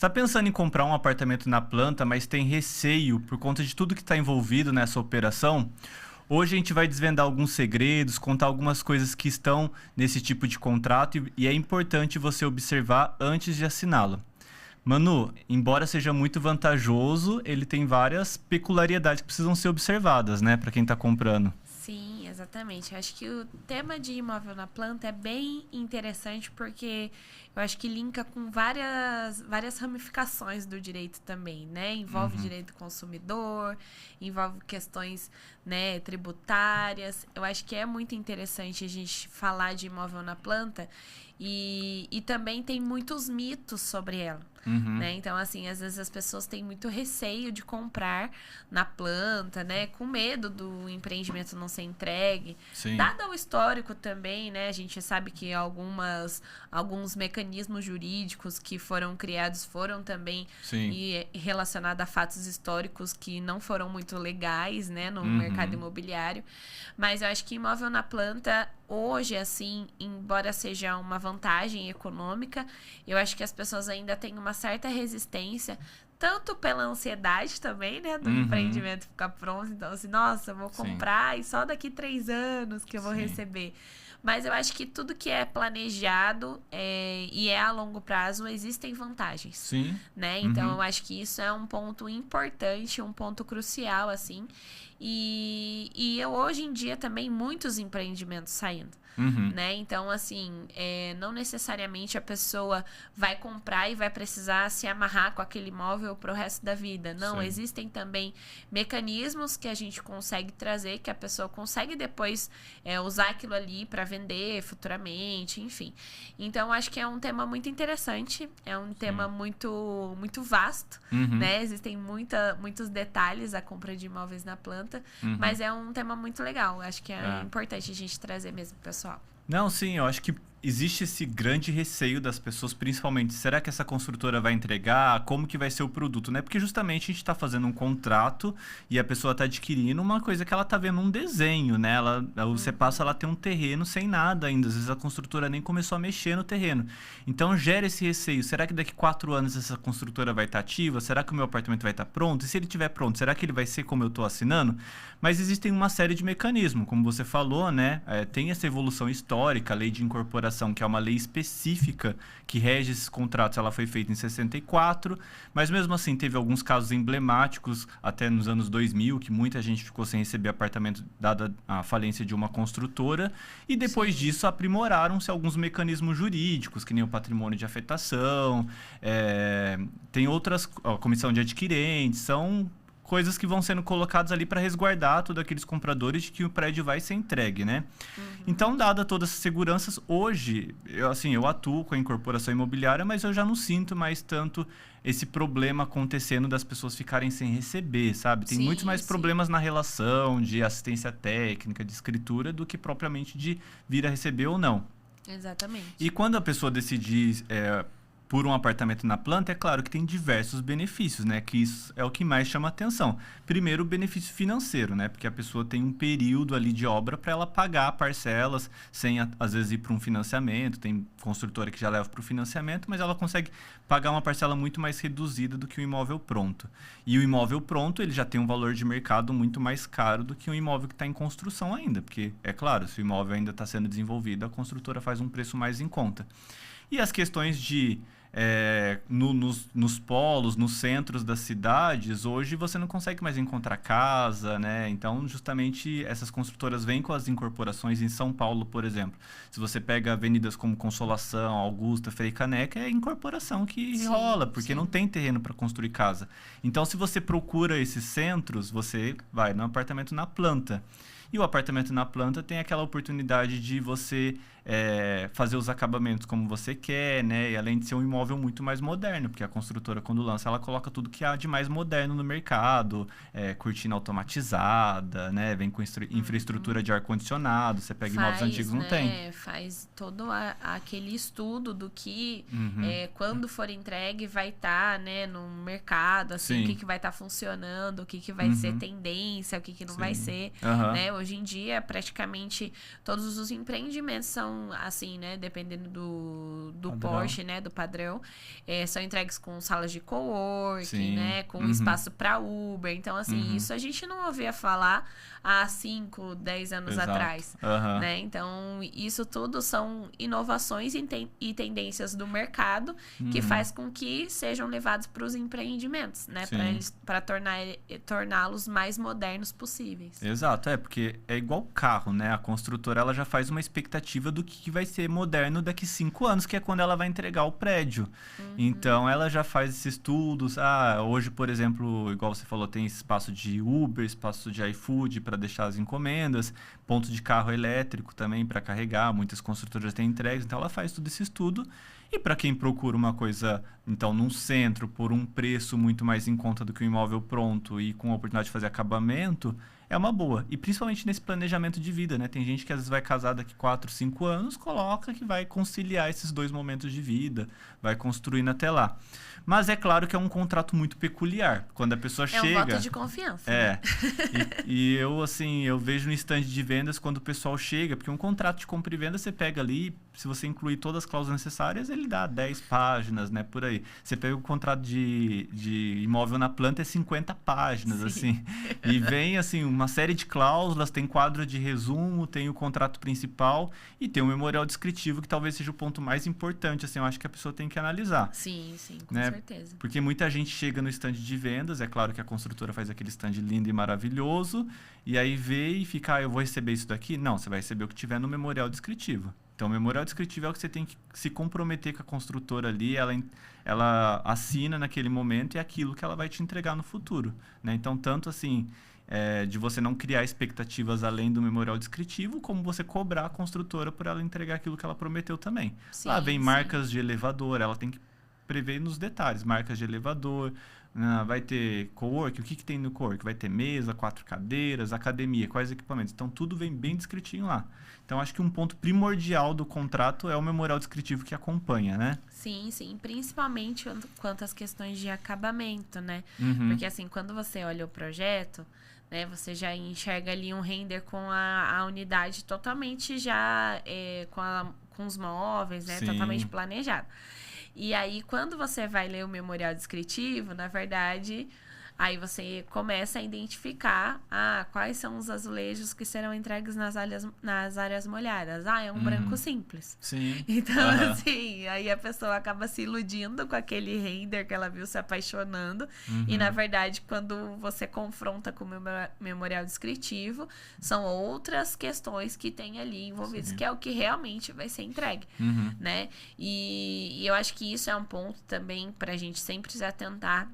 está pensando em comprar um apartamento na planta, mas tem receio por conta de tudo que está envolvido nessa operação? Hoje a gente vai desvendar alguns segredos, contar algumas coisas que estão nesse tipo de contrato e é importante você observar antes de assiná-lo. Manu, embora seja muito vantajoso, ele tem várias peculiaridades que precisam ser observadas, né, para quem está comprando. Sim, exatamente. Eu acho que o tema de imóvel na planta é bem interessante porque eu acho que linka com várias ramificações do direito também, né? Envolve direito do consumidor, envolve questões, né, tributárias. Eu acho que é muito interessante a gente falar de imóvel na planta e também tem muitos mitos sobre ela. Né? Então, assim, às vezes as pessoas têm muito receio de comprar na planta, né? Com medo do empreendimento não ser entregue. Sim. Dado o histórico também, né? A gente sabe que alguns mecanismos jurídicos que foram criados foram também relacionados a fatos históricos que não foram muito legais, né? No mercado imobiliário. Mas eu acho que imóvel na planta, hoje, assim, embora seja uma vantagem econômica, eu acho que as pessoas ainda têm uma certa resistência, tanto pela ansiedade também, né, do empreendimento ficar pronto. Então, assim, nossa, eu vou comprar e só daqui 3 anos que eu vou receber. Mas eu acho que tudo que é planejado e é a longo prazo, existem vantagens. Sim. Né? Então, eu acho que isso é um ponto importante, um ponto crucial, assim. E hoje em dia também muitos empreendimentos saindo. Né? Então, assim, não necessariamente a pessoa vai comprar e vai precisar se amarrar com aquele imóvel pro resto da vida. Não, existem também mecanismos que a gente consegue trazer, que a pessoa consegue depois usar aquilo ali para vender futuramente, enfim. Então, acho que é um tema muito interessante, é um tema muito, muito vasto, né? Existem muitos detalhes a compra de imóveis na planta, mas é um tema muito legal. Acho que é importante a gente trazer mesmo, pessoal. Não, sim, eu acho que existe esse grande receio das pessoas, principalmente, será que essa construtora vai entregar? Como que vai ser o produto, né? Porque justamente a gente está fazendo um contrato e a pessoa está adquirindo uma coisa que ela está vendo um desenho, né? Você passa, ela tem um terreno sem nada ainda, às vezes a construtora nem começou a mexer no terreno. Então gera esse receio, será que daqui 4 anos essa construtora vai estar ativa? Será que o meu apartamento vai estar pronto? E se ele estiver pronto, será que ele vai ser como eu estou assinando? Mas existem uma série de mecanismos, como você falou, né? Tem essa evolução histórica, a lei de incorporação, que é uma lei específica que rege esses contratos, ela foi feita em 64, mas mesmo assim teve alguns casos emblemáticos até nos anos 2000, que muita gente ficou sem receber apartamento dada a falência de uma construtora, e depois disso aprimoraram-se alguns mecanismos jurídicos, que nem o patrimônio de afetação, tem outras, comissão de adquirentes, são coisas que vão sendo colocadas ali para resguardar todos aqueles compradores de que o prédio vai ser entregue, né? Então, dada todas essas seguranças, hoje, eu atuo com a incorporação imobiliária, mas eu já não sinto mais tanto esse problema acontecendo das pessoas ficarem sem receber, sabe? Tem muitos mais problemas na relação de assistência técnica, de escritura, do que propriamente de vir a receber ou não. Exatamente. E quando a pessoa decidir por um apartamento na planta, é claro que tem diversos benefícios, né? Que isso é o que mais chama atenção. Primeiro, o benefício financeiro, né? Porque a pessoa tem um período ali de obra para ela pagar parcelas, sem às vezes ir para um financiamento. Tem construtora que já leva para o financiamento, mas ela consegue pagar uma parcela muito mais reduzida do que o imóvel pronto. E o imóvel pronto, ele já tem um valor de mercado muito mais caro do que um imóvel que está em construção ainda. Porque, é claro, se o imóvel ainda está sendo desenvolvido, a construtora faz um preço mais em conta. E as questões de nos polos, nos centros das cidades, hoje você não consegue mais encontrar casa, né? Então, justamente, essas construtoras vêm com as incorporações em São Paulo, por exemplo. Se você pega avenidas como Consolação, Augusta, Frei Caneca, é a incorporação que rola, porque não tem terreno para construir casa. Então, se você procura esses centros, você vai no apartamento na planta. E o apartamento na planta tem aquela oportunidade de você fazer os acabamentos como você quer, né? E além de ser um imóvel muito mais moderno, porque a construtora, quando lança, ela coloca tudo que há de mais moderno no mercado, cortina automatizada, né? Vem com infraestrutura de ar-condicionado, você pega imóveis antigos, não tem. Faz todo aquele estudo do que, quando for entregue, vai estar, né, no mercado, assim, o que vai estar funcionando, o que vai ser tendência, o que não vai ser, né? Hoje em dia, praticamente todos os empreendimentos são assim, né? Dependendo do porte, né? Do padrão. São entregues com salas de coworking, né? Com espaço para Uber. Então, assim, isso a gente não ouvia falar há 5, 10 anos atrás, né? Então, isso tudo são inovações e tendências do mercado que faz com que sejam levados para os empreendimentos, né? Para torná-los mais modernos possíveis. Exato, porque é igual carro, né? A construtora ela já faz uma expectativa do que vai ser moderno daqui 5 anos, que é quando ela vai entregar o prédio. Então, ela já faz esses estudos. Hoje, por exemplo, igual você falou, tem espaço de Uber, espaço de iFood para deixar as encomendas, ponto de carro elétrico também para carregar. Muitas construtoras têm entregas, então ela faz todo esse estudo. E para quem procura uma coisa, então, num centro, por um preço muito mais em conta do que o imóvel pronto e com a oportunidade de fazer acabamento, é uma boa. E principalmente nesse planejamento de vida, né? Tem gente que às vezes vai casar daqui 4, 5 anos, coloca que vai conciliar esses 2 momentos de vida, vai construindo até lá. Mas é claro que é um contrato muito peculiar. Quando a pessoa chega... É um voto de confiança. Né? E eu, assim, eu vejo no stand de vendas quando o pessoal chega, porque um contrato de compra e venda você pega ali, se você incluir todas as cláusulas necessárias, ele dá 10 páginas, né, por aí. Você pega o contrato de imóvel na planta, é 50 páginas, assim. E vem, assim, uma série de cláusulas, tem quadro de resumo, tem o contrato principal e tem o memorial descritivo, que talvez seja o ponto mais importante, assim, eu acho que a pessoa tem que analisar. Sim, com né? certeza. Porque muita gente chega no stand de vendas, é claro que a construtora faz aquele stand lindo e maravilhoso, e aí vê e fica, eu vou receber isso daqui? Não, você vai receber o que tiver no memorial descritivo. Então, o memorial descritivo é o que você tem que se comprometer com a construtora ali, ela assina naquele momento e é aquilo que ela vai te entregar no futuro, né? Então, tanto assim, de você não criar expectativas além do memorial descritivo, como você cobrar a construtora por ela entregar aquilo que ela prometeu também. Sim, Lá vem marcas de elevador, ela tem que prever nos detalhes, marcas de elevador, vai ter cowork, o que tem no cowork? Vai ter mesa, 4 cadeiras, academia, quais equipamentos. Então, tudo vem bem descritinho lá. Então, acho que um ponto primordial do contrato é o memorial descritivo que acompanha, né? Sim, principalmente quanto às questões de acabamento, né? Porque, assim, quando você olha o projeto, né, você já enxerga ali um render com a unidade totalmente já com os móveis, né? Sim. Totalmente planejado. E aí, quando você vai ler o memorial descritivo, na verdade, aí você começa a identificar quais são os azulejos que serão entregues nas áreas molhadas. É um branco simples. Sim. Então, assim, aí a pessoa acaba se iludindo com aquele render que ela viu, se apaixonando. E, na verdade, quando você confronta com o memorial descritivo, são outras questões que tem ali envolvidas, Sim. que é o que realmente vai ser entregue, né? E eu acho que isso é um ponto também pra gente sempre se atentar.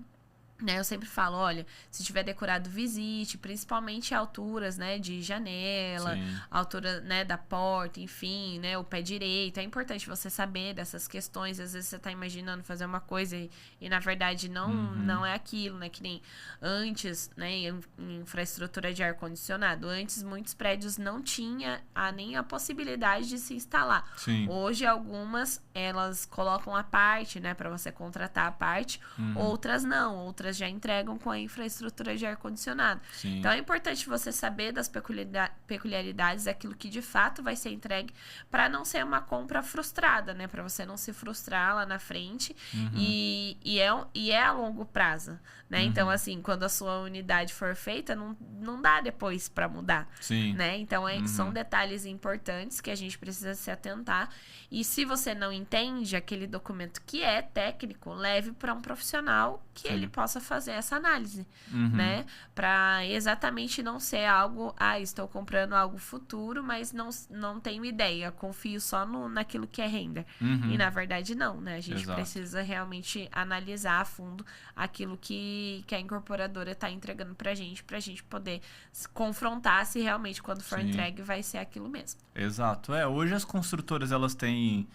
Né, eu sempre falo, olha, se tiver decorado, visite, principalmente alturas, né, de janela, Sim. altura, né, da porta, enfim, né, o pé direito. É importante você saber dessas questões. Às vezes você tá imaginando fazer uma coisa e na verdade não é aquilo, né, que nem antes, né, em infraestrutura de ar-condicionado. Antes, muitos prédios não tinha nem a possibilidade de se instalar. Sim. Hoje, algumas, elas colocam a parte, né, para você contratar a parte, outras não, outras já entregam com a infraestrutura de ar-condicionado. Então, é importante você saber das peculiaridades daquilo que de fato vai ser entregue para não ser uma compra frustrada, né? Para você não se frustrar lá na frente e é a longo prazo, né? Então, assim, quando a sua unidade for feita, não dá depois para mudar, Sim. né? Então, são detalhes importantes que a gente precisa se atentar. E se você não entende aquele documento que é técnico, leve para um profissional que ele possa fazer essa análise, né? Para exatamente não ser algo, estou comprando algo futuro, mas não tenho ideia, confio só naquilo que é render. E na verdade não, né? A gente precisa realmente analisar a fundo aquilo que a incorporadora está entregando pra gente poder confrontar se realmente quando for entregue vai ser aquilo mesmo. Exato. Hoje as construtoras elas têm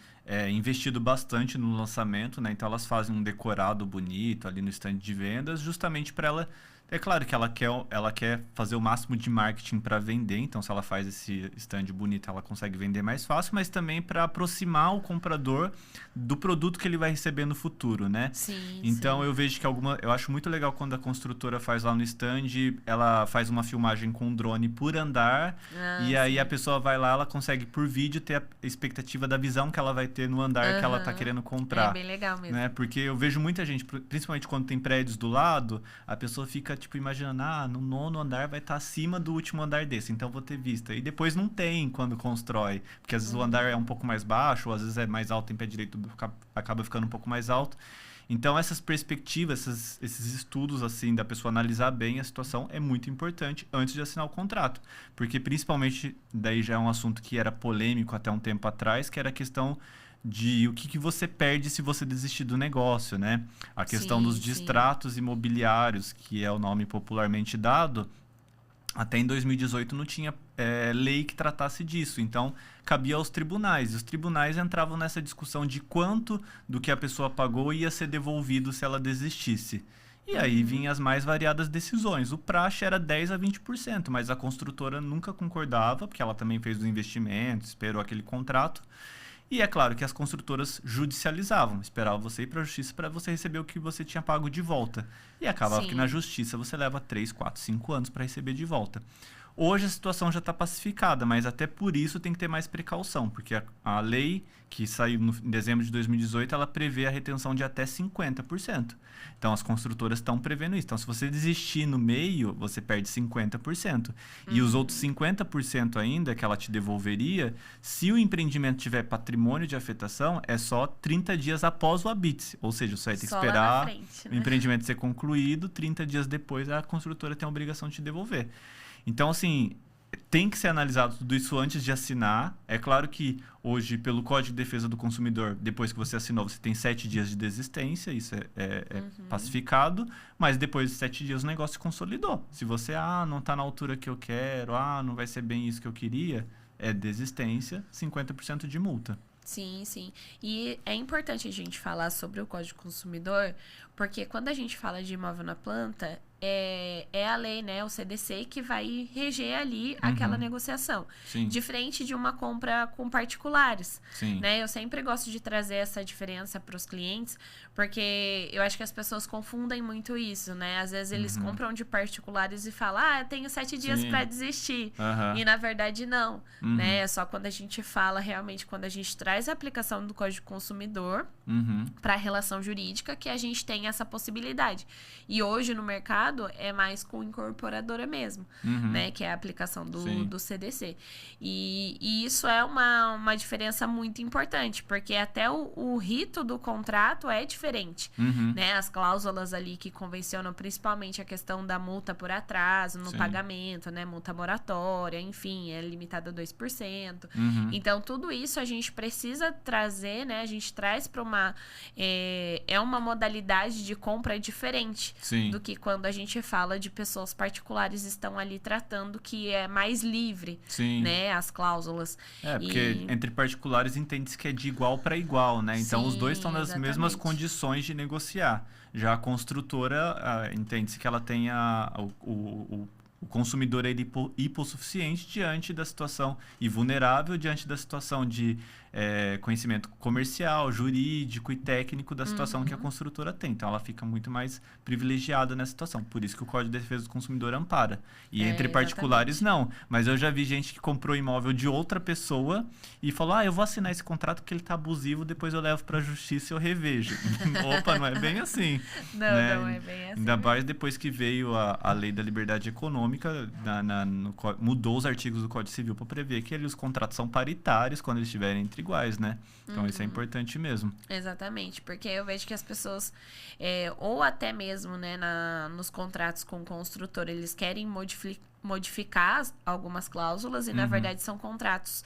investido bastante no lançamento, né? Então elas fazem um decorado bonito ali no stand de vendas, justamente para ela É claro que ela quer fazer o máximo de marketing para vender, então se ela faz esse stand bonito, ela consegue vender mais fácil, mas também para aproximar o comprador do produto que ele vai receber no futuro, né? Sim, então sim. eu vejo que eu acho muito legal quando a construtora faz lá no stand, ela faz uma filmagem com um drone por andar, e aí a pessoa vai lá, ela consegue por vídeo ter a expectativa da visão que ela vai ter no andar que ela tá querendo comprar. É bem legal mesmo. Né? Porque eu vejo muita gente, principalmente quando tem prédios do lado, a pessoa fica tipo imaginando, no 9º andar vai estar acima do último andar desse, então vou ter vista. E depois não tem quando constrói, porque às vezes o andar é um pouco mais baixo, ou às vezes é mais alto em pé direito, acaba ficando um pouco mais alto. Então essas perspectivas, esses estudos assim da pessoa analisar bem a situação é muito importante antes de assinar o contrato, porque principalmente daí já é um assunto que era polêmico até um tempo atrás, que era a questão de o que você perde se você desistir do negócio, né? A questão dos distratos imobiliários, que é o nome popularmente dado, até em 2018 não tinha lei que tratasse disso. Então, cabia aos tribunais. E os tribunais entravam nessa discussão de quanto do que a pessoa pagou ia ser devolvido se ela desistisse. E aí vinham as mais variadas decisões. O praxe era 10% a 20%, mas a construtora nunca concordava, porque ela também fez o investimento, esperou aquele contrato. E é claro que as construtoras judicializavam, esperavam você ir para a justiça para você receber o que você tinha pago de volta. E acabava que na justiça você leva 3, 4, 5 anos para receber de volta. Hoje a situação já está pacificada, mas até por isso tem que ter mais precaução, porque a lei que saiu em dezembro de 2018, ela prevê a retenção de até 50%. Então, as construtoras estão prevendo isso. Então, se você desistir no meio, você perde 50%. E os outros 50% ainda que ela te devolveria, se o empreendimento tiver patrimônio de afetação, é só 30 dias após o habite. Ou seja, você vai ter que esperar o empreendimento ser concluído, 30 dias depois a construtora tem a obrigação de te devolver. Então, assim, tem que ser analisado tudo isso antes de assinar. É claro que hoje, pelo Código de Defesa do Consumidor, depois que você assinou, você tem 7 dias de desistência, isso é pacificado, mas depois de 7 dias o negócio se consolidou. Se você, não está na altura que eu quero, não vai ser bem isso que eu queria, é desistência, 50% de multa. Sim, sim. E é importante a gente falar sobre o Código do Consumidor, porque quando a gente fala de imóvel na planta, é a lei, né, o CDC, que vai reger ali aquela negociação. Sim. Diferente de uma compra com particulares. Sim. Né? Eu sempre gosto de trazer essa diferença para os clientes, porque eu acho que as pessoas confundem muito isso, né? Às vezes eles compram de particulares e falam, eu tenho 7 dias para desistir. E na verdade não, né? É só quando a gente fala realmente, quando a gente traz a aplicação do Código do Consumidor para a relação jurídica, que a gente tem essa possibilidade. E hoje no mercado é mais com incorporadora mesmo, né? Que é a aplicação do CDC. E isso é uma diferença muito importante, porque até o rito do contrato é diferente, né? As cláusulas ali que convencionam principalmente a questão da multa por atraso no pagamento, né? Multa moratória, enfim, é limitada a 2%. Então, tudo isso a gente precisa trazer, né? A gente traz para uma modalidade de compra diferente do que quando a gente fala de pessoas particulares estão ali tratando, que é mais livre, né, as cláusulas. Porque entre particulares entende-se que é de igual para igual, né? Então os dois estão nas mesmas condições de negociar. Já a construtora entende-se que ela tenha o consumidor é hipossuficiente diante da situação e vulnerável diante da situação de conhecimento comercial, jurídico e técnico da situação que a construtora tem. Então, ela fica muito mais privilegiada nessa situação. Por isso que o Código de Defesa do Consumidor ampara. E entre particulares, não. Mas eu já vi gente que comprou imóvel de outra pessoa e falou, eu vou assinar esse contrato porque ele está abusivo, depois eu levo para a justiça e eu revejo. Opa, não é bem assim. Não é bem assim. Ainda mais depois que veio a Lei da Liberdade Econômica, mudou os artigos do Código Civil para prever que os contratos são paritários quando eles estiverem entre iguais, né? Então isso é importante mesmo. Exatamente, porque eu vejo que as pessoas, ou até mesmo, né, nos contratos com o construtor, eles querem modificar algumas cláusulas e na verdade são contratos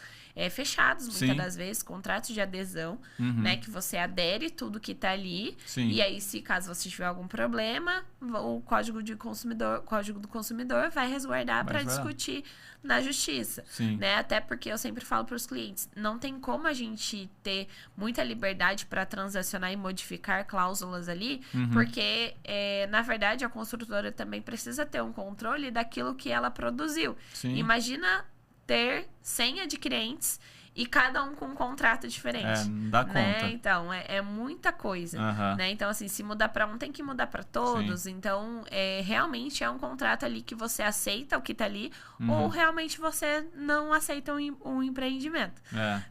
fechados, muitas das vezes, contratos de adesão, né, que você adere tudo que tá ali, e aí se caso você tiver algum problema, o Código do Consumidor vai resguardar para discutir na justiça, né? Até porque eu sempre falo para os clientes, não tem como a gente ter muita liberdade para transacionar e modificar cláusulas ali, porque, na verdade, a construtora também precisa ter um controle daquilo que ela produziu. Imagina ter 100 adquirentes e cada um com um contrato diferente. Não dá conta. Então, é muita coisa. Né? Então, assim, se mudar para um, tem que mudar para todos. Então, realmente é um contrato ali que você aceita o que tá ali, ou realmente você não aceita um empreendimento.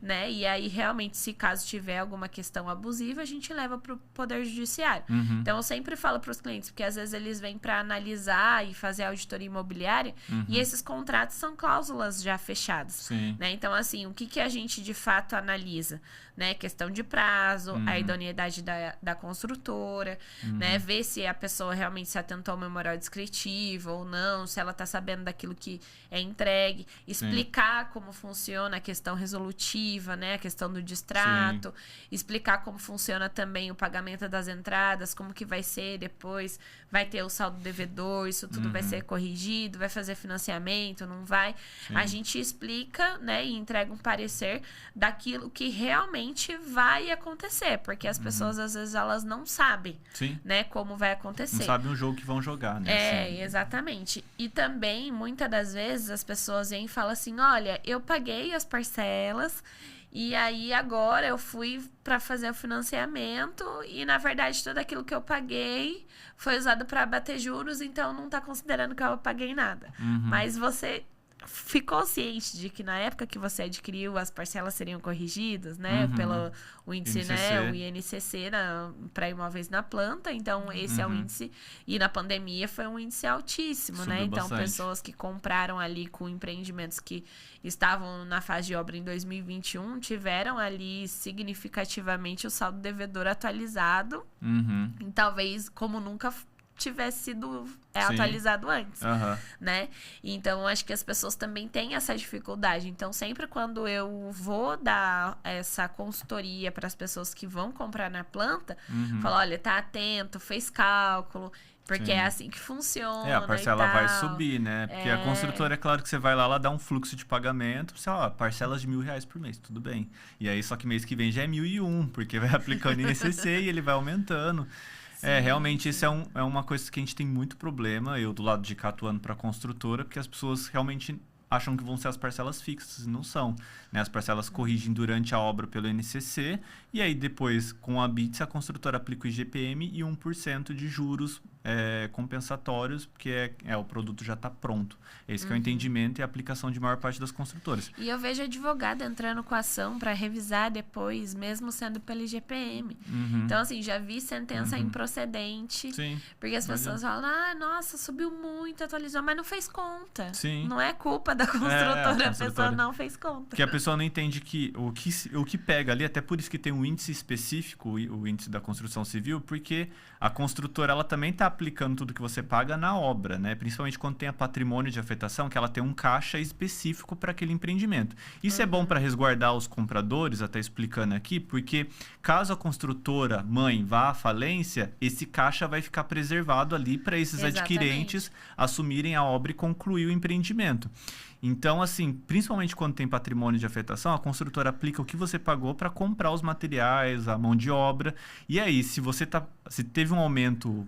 Né? E aí, realmente, se caso tiver alguma questão abusiva, a gente leva pro Poder Judiciário. Então, eu sempre falo pros clientes, porque às vezes eles vêm para analisar e fazer auditoria imobiliária, e esses contratos são cláusulas já fechadas. Né? Então, assim, o que a gente de fato analisa, né? Questão de prazo, a idoneidade da construtora, né? Ver se a pessoa realmente se atentou ao memorial descritivo ou não, se ela tá sabendo daquilo que é entregue, explicar como funciona a questão resolutiva, né? A questão do distrato, explicar como funciona também o pagamento das entradas, como que vai ser depois, vai ter o saldo devedor, isso tudo vai ser corrigido, vai fazer financiamento, não vai. A gente explica, né? E entrega um parecer daquilo que realmente vai acontecer, porque as pessoas às vezes elas não sabem, né, como vai acontecer. Não sabem o jogo que vão jogar, né? Exatamente. E também, muitas das vezes, as pessoas vêm e falam assim, olha, eu paguei as parcelas e aí agora eu fui para fazer o financiamento e, na verdade, tudo aquilo que eu paguei foi usado para abater juros, então não está considerando que eu paguei nada. Mas você ficou ciente de que na época que você adquiriu as parcelas seriam corrigidas, né? Pelo o índice, né? O INCC para imóveis na planta. Então, esse é o índice. E na pandemia foi um índice altíssimo, Subiu né? Então, bastante. pessoas que compraram ali com empreendimentos que estavam na fase de obra em 2021 tiveram ali significativamente o saldo devedor atualizado. E talvez como nunca tivesse sido atualizado antes, né? Então, acho que as pessoas também têm essa dificuldade. Então, sempre quando eu vou dar essa consultoria para as pessoas que vão comprar na planta, falo, olha, tá atento, fez cálculo, porque é assim que funciona. A parcela vai subir, né? Porque a construtora, é claro que você vai lá, ela dá um fluxo de pagamento, você, parcelas de R$1.000 por mês, tudo bem. E aí, só que mês que vem já é 1.001, porque vai aplicando INCC e ele vai aumentando. Realmente, isso é uma coisa que a gente tem muito problema, eu do lado de cá atuando para a construtora, porque as pessoas realmente acham que vão ser as parcelas fixas, e não são. Né? As parcelas corrigem durante a obra pelo INCC, e aí depois, com a BITS, a construtora aplica o IGPM e 1% de juros compensatórios, porque o produto já está pronto. Esse que é o entendimento e a aplicação de maior parte das construtoras. E eu vejo advogado entrando com a ação para revisar depois, mesmo sendo pelo IGPM. Então, assim, já vi sentença improcedente, porque as pessoas falam, nossa, subiu muito, atualizou, mas não fez conta. Não é culpa da construtora, a pessoa não fez conta. Porque a pessoa não entende que o que pega ali, até por isso que tem um índice específico, o índice da construção civil, porque a construtora, ela também está aplicando tudo que você paga na obra, né? Principalmente quando tem a patrimônio de afetação, que ela tem um caixa específico para aquele empreendimento. Isso é bom para resguardar os compradores, até explicando aqui, porque caso a construtora mãe vá à falência, esse caixa vai ficar preservado ali para esses adquirentes assumirem a obra e concluir o empreendimento. Então, assim, principalmente quando tem patrimônio de afetação, a construtora aplica o que você pagou para comprar os materiais, a mão de obra. E aí, se teve um aumento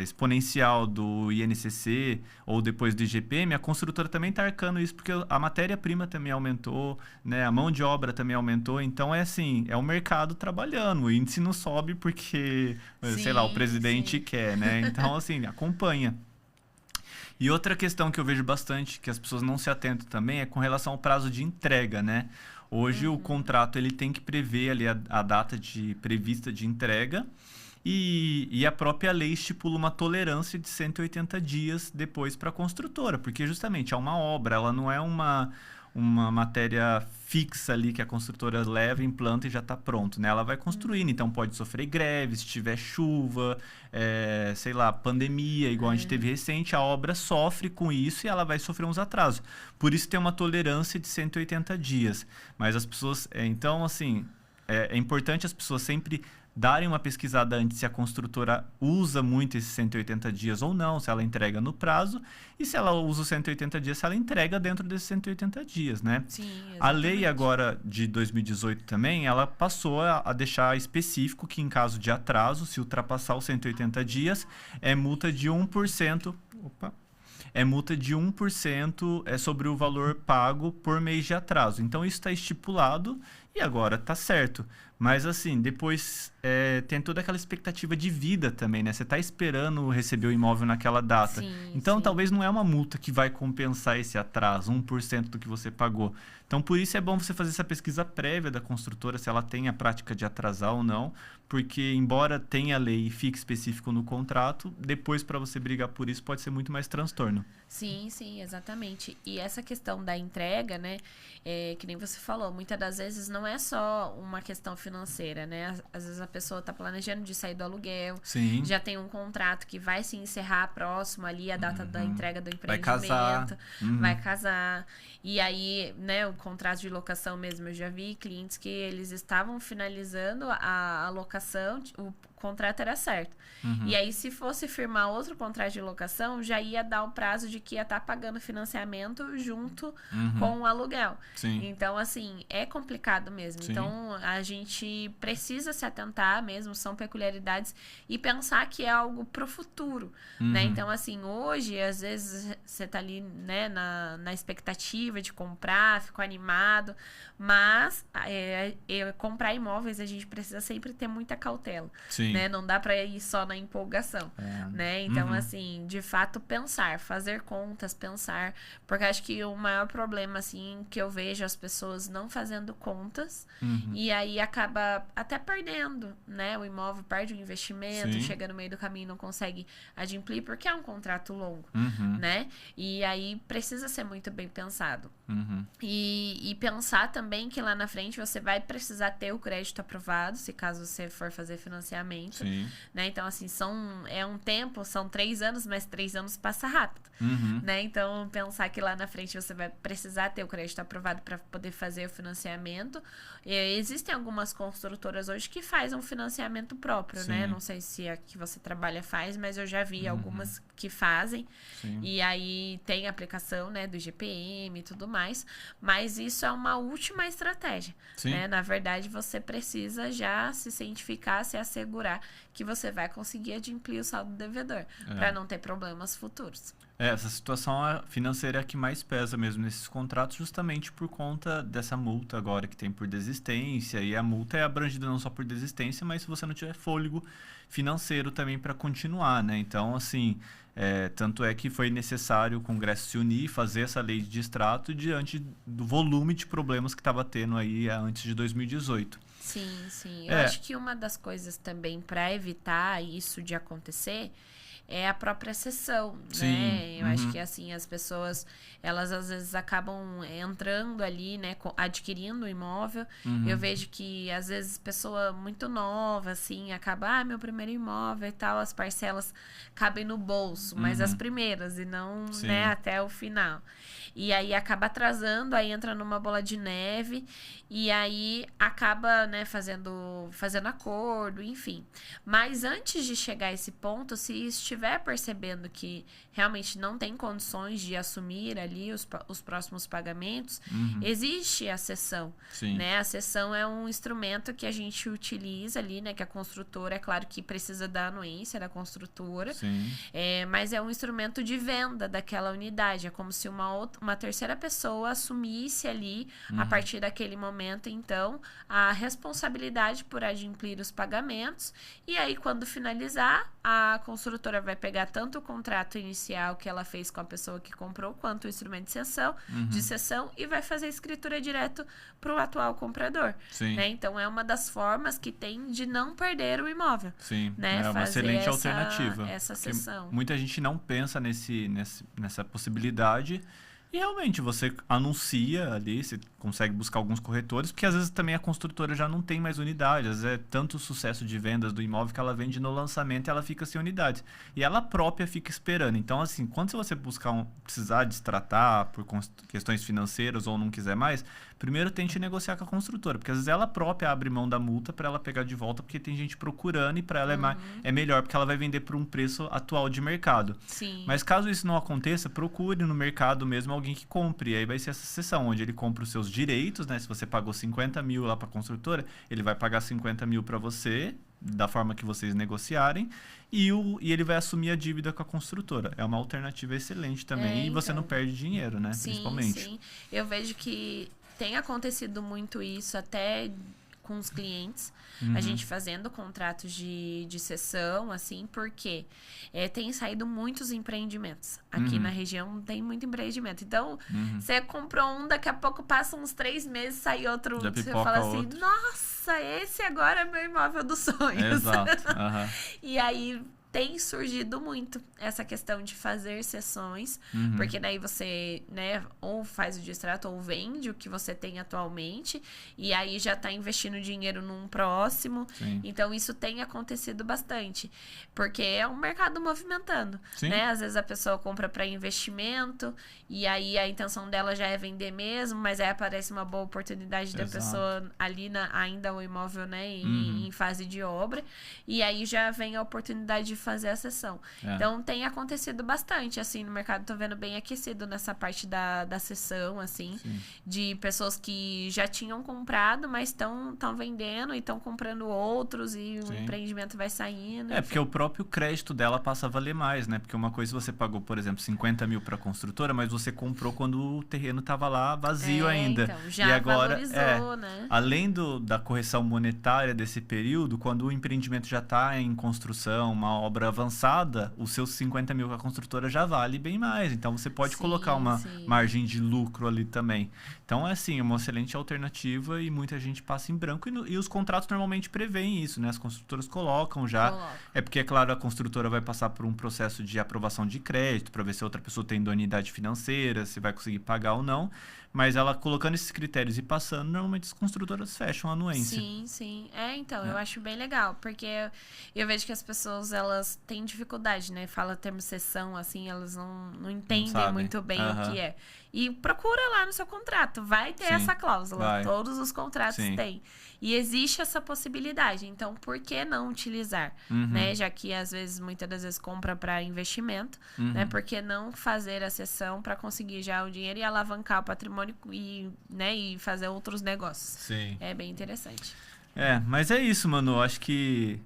exponencial do INCC ou depois do IGPM, a construtora também está arcando isso, porque a matéria-prima também aumentou, né? A mão de obra também aumentou. Então, é o mercado trabalhando. O índice não sobe porque, sei lá, o presidente quer, né? Então, assim, acompanha. E outra questão que eu vejo bastante, que as pessoas não se atentam também, é com relação ao prazo de entrega, né? Hoje o contrato ele tem que prever ali a data prevista de entrega e a própria lei estipula uma tolerância de 180 dias depois para a construtora, porque justamente é uma obra, ela não é uma matéria fixa ali que a construtora leva, implanta e já está pronto, né? Ela vai construindo, então pode sofrer greve, se tiver chuva, sei lá, pandemia, igual a gente teve recente, a obra sofre com isso e ela vai sofrer uns atrasos. Por isso tem uma tolerância de 180 dias. Mas as pessoas, então assim, é importante as pessoas sempre darem uma pesquisada antes se a construtora usa muito esses 180 dias ou não, se ela entrega no prazo, e se ela usa os 180 dias, se ela entrega dentro desses 180 dias, né? Sim, exatamente. A lei agora de 2018 também, ela passou a deixar específico que em caso de atraso, se ultrapassar os 180 dias, é multa de 1%. É multa de 1% sobre o valor pago por mês de atraso. Então, isso está estipulado e agora está certo. Mas, assim, depois tem toda aquela expectativa de vida também, né? Você está esperando receber o imóvel naquela data. Sim, então, sim. talvez não é uma multa que vai compensar esse atraso, 1% do que você pagou. Então, por isso é bom você fazer essa pesquisa prévia da construtora, se ela tem a prática de atrasar ou não. Porque, embora tenha lei e fique específico no contrato, depois, para você brigar por isso, pode ser muito mais transtorno. Sim, sim, exatamente. E essa questão da entrega, né, que nem você falou, muitas das vezes não é só uma questão financeira, né? Às vezes a pessoa está planejando de sair do aluguel, Sim. já tem um contrato que vai se encerrar próximo ali, a data da entrega do empreendimento. Vai Vai casar. E aí, né, o contrato de locação mesmo, eu já vi clientes que eles estavam finalizando a locação, o contrato era certo. E aí, se fosse firmar outro contrato de locação, já ia dar o prazo de que ia estar pagando financiamento junto com o aluguel. Sim. Então, assim, é complicado mesmo. Sim. Então, a gente precisa se atentar mesmo, são peculiaridades, e pensar que é algo pro futuro, né? Então, assim, hoje, às vezes, você tá ali, né, na expectativa de comprar, ficou animado, mas comprar imóveis, a gente precisa sempre ter muita cautela. Sim. Né? Não dá para ir só na empolgação, né? Então, assim, de fato, pensar, fazer contas, pensar, porque acho que o maior problema, assim, que eu vejo as pessoas não fazendo contas, e aí acaba até perdendo, né? O imóvel perde o investimento, Sim. chega no meio do caminho e não consegue adimplir, porque é um contrato longo, né? E aí precisa ser muito bem pensado. E pensar também que lá na frente você vai precisar ter o crédito aprovado, se caso você for fazer financiamento. Sim. Né? Então, assim, um tempo, são 3 anos, mas 3 anos passa rápido. Né? Então, pensar que lá na frente você vai precisar ter o crédito aprovado para poder fazer o financiamento. Existem algumas construtoras hoje que fazem um financiamento próprio, Sim. né? Não sei se a que você trabalha faz, mas eu já vi algumas que fazem. Sim. E aí tem a aplicação, né, do IGPM e tudo mais. Mas isso é uma última estratégia. Né? Na verdade, você precisa já se cientificar, se assegurar que você vai conseguir adimplir o saldo devedor, para não ter problemas futuros. Essa situação financeira é a que mais pesa mesmo nesses contratos, justamente por conta dessa multa agora que tem por desistência, e a multa é abrangida não só por desistência, mas se você não tiver fôlego financeiro também para continuar, né? Então, assim, tanto é que foi necessário o Congresso se unir e fazer essa lei de distrato diante do volume de problemas que estava tendo aí antes de 2018. Sim, sim. Eu acho que uma das coisas também para evitar isso de acontecer é a própria cessão, né? Eu acho que, assim, as pessoas, elas às vezes acabam entrando ali, né? Adquirindo o imóvel. Eu vejo que, às vezes, pessoa muito nova, assim, acaba, meu primeiro imóvel e tal, as parcelas cabem no bolso, mas as primeiras e não, né, até o final. E aí acaba atrasando, aí entra numa bola de neve e aí acaba, né, fazendo acordo, enfim. Mas antes de chegar a esse ponto, se estiver percebendo que realmente não tem condições de assumir ali os próximos pagamentos, existe a cessão, né? A cessão é um instrumento que a gente utiliza ali, né? Que a construtora, é claro que precisa da anuência da construtora, mas é um instrumento de venda daquela unidade. É como se uma terceira pessoa assumisse ali, a partir daquele momento, então, a responsabilidade por adimplir os pagamentos, e aí, quando finalizar, a construtora vai pegar tanto o contrato inicial que ela fez com a pessoa que comprou, quanto o instrumento de cessão, e vai fazer a escritura direto para o atual comprador. Né? Então, é uma das formas que tem de não perder o imóvel. Né? É uma excelente alternativa. Essa cessão. Muita gente não pensa nessa possibilidade E realmente, você anuncia ali, você consegue buscar alguns corretores, porque às vezes também a construtora já não tem mais unidade. Às vezes é tanto o sucesso de vendas do imóvel que ela vende no lançamento e ela fica sem unidades. E ela própria fica esperando. Então, assim, quando você buscar precisar destratar por questões financeiras ou não quiser mais, primeiro tente negociar com a construtora, porque às vezes ela própria abre mão da multa para ela pegar de volta, porque tem gente procurando e para ela é melhor, porque ela vai vender por um preço atual de mercado. Sim. Mas caso isso não aconteça, procure no mercado mesmo alguém que compre. E aí vai ser essa seção, onde ele compra os seus direitos, né? Se você pagou 50 mil lá para a construtora, ele vai pagar 50 mil para você, da forma que vocês negociarem, e ele vai assumir a dívida com a construtora. É uma alternativa excelente também, e você não perde dinheiro, né? Sim, principalmente. Sim, eu vejo que tem acontecido muito isso até com os clientes, a gente fazendo contratos de cessão, assim, porque tem saído muitos empreendimentos. Aqui na região tem muito empreendimento. Então, você comprou um, daqui a pouco passa uns 3 meses, sai outro. Já você fala assim, outro. Nossa, esse agora é meu imóvel dos sonhos. Exato. E aí tem surgido muito essa questão de fazer sessões, porque daí você, né, ou faz o distrato ou vende o que você tem atualmente, e aí já está investindo dinheiro num próximo. Sim. Então, isso tem acontecido bastante, porque é um mercado movimentando, Sim. né? Às vezes a pessoa compra para investimento, e aí a intenção dela já é vender mesmo, mas aí aparece uma boa oportunidade da pessoa ali ainda o imóvel, né, em fase de obra, e aí já vem a oportunidade de fazer a sessão. Então, tem acontecido bastante, assim, no mercado. Tô vendo bem aquecido nessa parte da sessão, assim, de pessoas que já tinham comprado, mas estão vendendo e estão comprando outros e o empreendimento vai saindo. Enfim. Porque o próprio crédito dela passa a valer mais, né? Porque uma coisa você pagou, por exemplo, 50 mil para a construtora, mas você comprou quando o terreno estava lá vazio ainda. Então, já e agora, valorizou, né? Além da correção monetária desse período, quando o empreendimento já está em construção, uma obra avançada, os seus 50 mil com a construtora já vale bem mais. Então, você pode colocar uma margem de lucro ali também. Então, é assim, uma excelente alternativa e muita gente passa em branco. E os contratos normalmente prevêem isso, né? As construtoras colocam já. É porque, é claro, a construtora vai passar por um processo de aprovação de crédito para ver se a outra pessoa tem idoneidade financeira, se vai conseguir pagar ou não. Mas ela colocando esses critérios e passando, normalmente as construtoras fecham a anuência. Sim. Então, eu acho bem legal, porque eu vejo que as pessoas, elas têm dificuldade, né? Fala termo sessão, assim, elas não entendem muito bem o que é. E procura lá no seu contrato, vai ter essa cláusula. Todos os contratos têm. E existe essa possibilidade. Então, por que não utilizar? Né? Já que, às vezes, muitas das vezes compra para investimento, né? Por que não fazer a sessão para conseguir já o dinheiro e alavancar o patrimônio e fazer outros negócios? Sim. É bem interessante. Mas é isso, mano. Acho que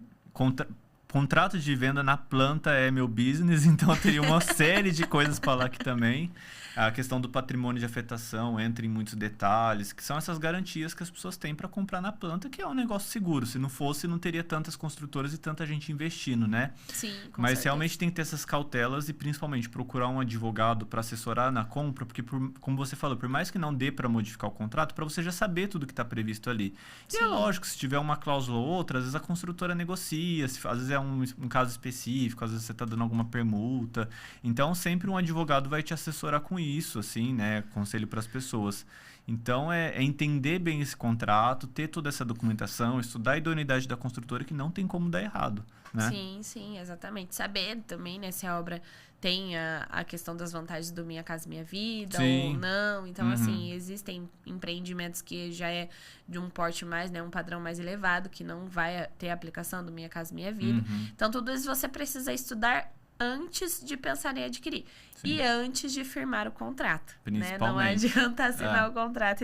contrato de venda na planta é meu business, então eu teria uma série de coisas para falar aqui também. A questão do patrimônio de afetação entra em muitos detalhes, que são essas garantias que as pessoas têm para comprar na planta, que é um negócio seguro. Se não fosse, não teria tantas construtoras e tanta gente investindo, né? Sim, com Mas certeza. realmente tem que ter essas cautelas e principalmente procurar um advogado para assessorar na compra, porque, como você falou, por mais que não dê para modificar o contrato, para você já saber tudo que está previsto ali. E é lógico, se tiver uma cláusula ou outra, às vezes a construtora negocia, às vezes é um caso específico, às vezes você está dando alguma permuta. Então, sempre um advogado vai te assessorar com isso, assim, né? Conselho para as pessoas. Então, é entender bem esse contrato, ter toda essa documentação, estudar a idoneidade da construtora, que não tem como dar errado, né? Sim, exatamente. Saber também, né, se a obra tem a questão das vantagens do Minha Casa Minha Vida ou não. Então, assim, existem empreendimentos que já é de um porte mais, né, um padrão mais elevado, que não vai ter aplicação do Minha Casa Minha Vida. Então, tudo isso você precisa estudar antes de pensar em adquirir. E antes de firmar o contrato. Né? Não adianta assinar o contrato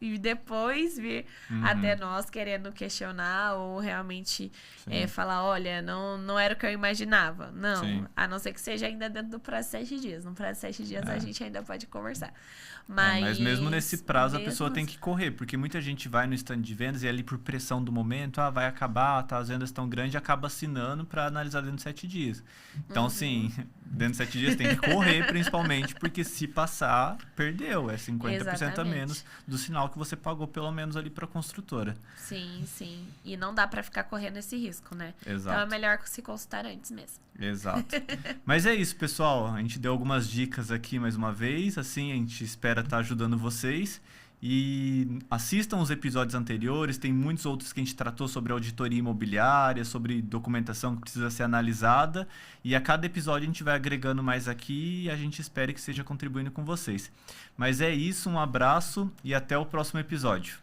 e depois vir até nós querendo questionar ou realmente falar, olha, não era o que eu imaginava. Não, a não ser que seja ainda dentro do prazo de 7 dias. No prazo de 7 dias a gente ainda pode conversar. Mas mesmo nesse prazo a pessoa tem que correr, porque muita gente vai no stand de vendas e ali por pressão do momento, vai acabar, as vendas estão grandes, acaba assinando para analisar dentro de 7 dias. Então, assim, dentro de 7 dias tem que correr, principalmente, porque se passar, perdeu. É 50% Exatamente. a menos do sinal que você pagou, pelo menos, ali para a construtora. Sim, sim. E não dá para ficar correndo esse risco, né? Exato. Então é melhor se consultar antes mesmo. Exato. Mas é isso, pessoal. A gente deu algumas dicas aqui mais uma vez. Assim, a gente espera estar ajudando vocês. E assistam os episódios anteriores, tem muitos outros que a gente tratou sobre auditoria imobiliária, sobre documentação que precisa ser analisada. E a cada episódio a gente vai agregando mais aqui e a gente espera que esteja contribuindo com vocês. Mas é isso, um abraço e até o próximo episódio.